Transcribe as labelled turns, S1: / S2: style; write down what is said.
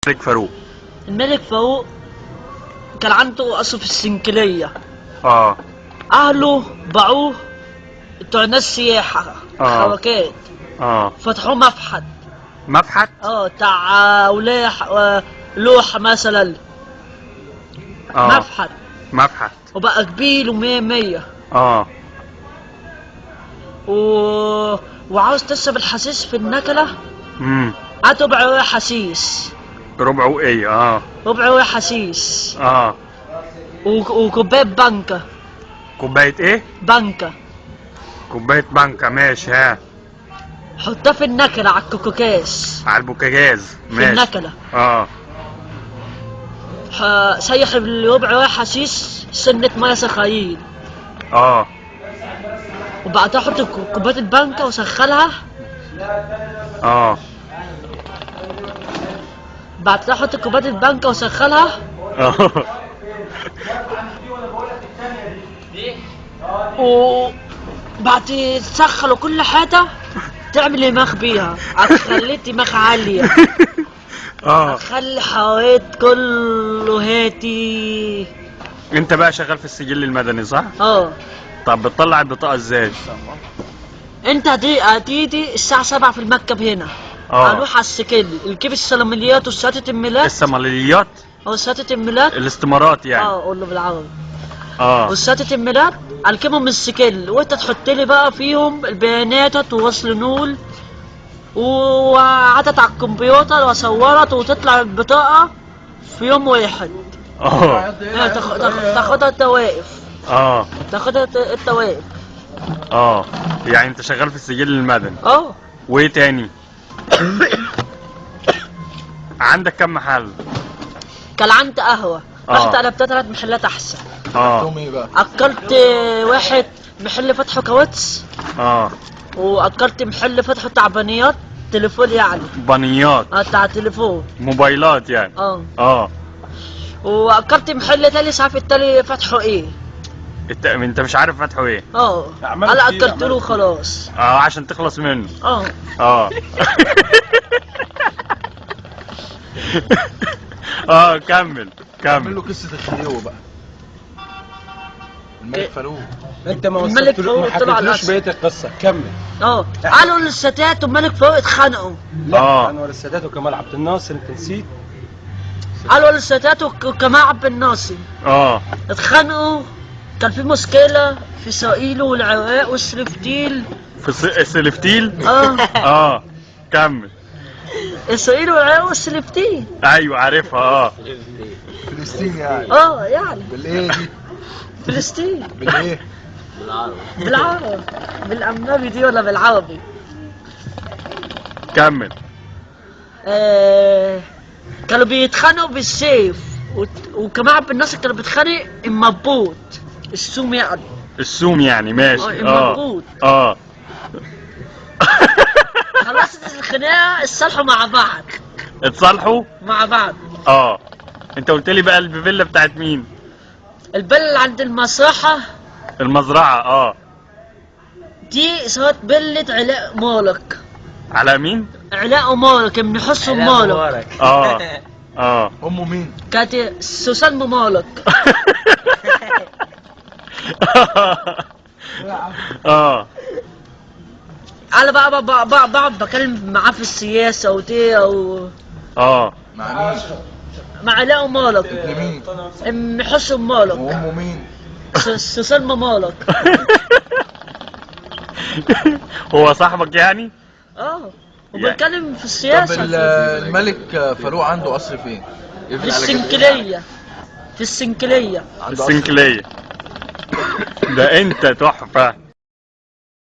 S1: الملك فاروق.
S2: الملك فاروق كان عنده قصر في السنكلية. أهله باعوه بتوع ناس سياحة حركات. فتحوه مفحت.
S1: مفحت؟
S2: بتاع لوح مثلا. مفحت. وبقى كبير ومية مية. وعاوز تشرب الحشيش في النكلة. هات ربع وعي حشيش.
S1: ربع وعي.
S2: ربع وعي حشيش. وكوباية بنكة.
S1: كوباية ايه؟
S2: بنكة.
S1: كوباية بنكة ماشي. ها
S2: حطها في النكلة على الكوكاكاز.
S1: على البوكاجاز ماشي.
S2: في النكلة. سيح الربع وعي حشيش سنة مية سخايين. وبعدها احط كوباية البنكة وسخنها. بعدها احط كوباية البنكة وسخنها. وبعد تسخن كل حاجة تعمل دماغ بيها. هتخلي دماغ عالية. هتخلي حويت كله هاتي.
S1: انت بقى شغال في السجل المدني صح؟
S2: طب
S1: بتطلع البطاقة ازاي؟
S2: انت هتيجي الساعة 7 في المكتب هنا. هنروح على السجل نجيب السلمليات وشهادة الميلاد.
S1: السلمليات؟
S2: شهادة الميلاد.
S1: الاستمارات يعني.
S2: قول له بالعربي. وشهادة الميلاد هنجيبهم من السجل وانت تحط لي بقى فيهم البيانات ووصل نول وعدت على الكمبيوتر وصورت وتطلع البطاقة في يوم واحد. تاخدها انت واقف. تاخدها انت واقف.
S1: يعني انت شغال في السجل المدني. وايه تاني؟ عندك كم محل؟
S2: كان عندي قهوة. رحت قلبتها 3 محلات احسن.
S3: ايه بقى؟
S2: اكلت واحد محل فتحه كاوتش. واكلت محل فتحه بتاع بنيات تليفون يعني.
S1: بنيات؟
S2: بتاع تليفون.
S1: موبايلات يعني.
S2: واكلت محل تاني مش عارف التاني فتحه ايه.
S1: انت مش عارف فتحه ايه؟
S2: انا اكلت له خلاص.
S1: عشان تخلص منه. كمل.
S3: كمل له قصة الخيو بقى. الملك فاروق.
S4: انت ما حكيتلوش بقية القصة. كمل.
S2: قالوا للسادات والملك فاروق اتخانقوا.
S4: لا انور السادات وكمال عبد الناصر انت نسيت.
S2: قالوا للسادات وكمال عبد الناصر اتخانقوا. كان في مشكلة في اسرائيل والعراق والسلفتيل.
S1: في السلفتيل؟ كمل.
S2: اسرائيل والعراق والسلفتيل.
S1: ايوه عارفها.
S3: فلسطين يعني.
S2: يعني.
S3: بالايه دي؟
S2: فلسطين.
S3: بالايه؟
S2: بالعربي. بالأمنبي دي ولا بالعربي؟
S1: كمل.
S2: كانوا بيتخانقوا بالسيف وكمان عبد الناصر كانوا بيتخانق المبوط. السوم يعني.
S1: السوم يعني ماشي.
S2: المبوط. خلاص الخناقة اتصالحوا مع بعض.
S1: اتصالحوا؟
S2: مع بعض.
S1: انت قلت لي بقى الفيلا بتاعت مين؟
S2: الفيلا اللي عند المسرحة.
S1: المزرعة.
S2: دي اسمها فيلة علاء مالك.
S1: على مين؟
S2: علاء مالك ابن حسن مالك.
S3: امه مين؟
S2: كانت سوسن مالك. انا بقعد بكلم معاه في السياسة
S3: مع مين؟
S2: مع علاء مالك.
S3: ابن مين؟
S2: ابن حسن مالك.
S3: وامه مين؟
S2: سوسن مالك.
S1: هو صاحبك يعني؟
S2: وبنتكلم في السياسة.
S3: طب الملك فاروق عنده قصر فين؟
S2: في السنكلية. في السنكلية.
S1: ده انت تحفة.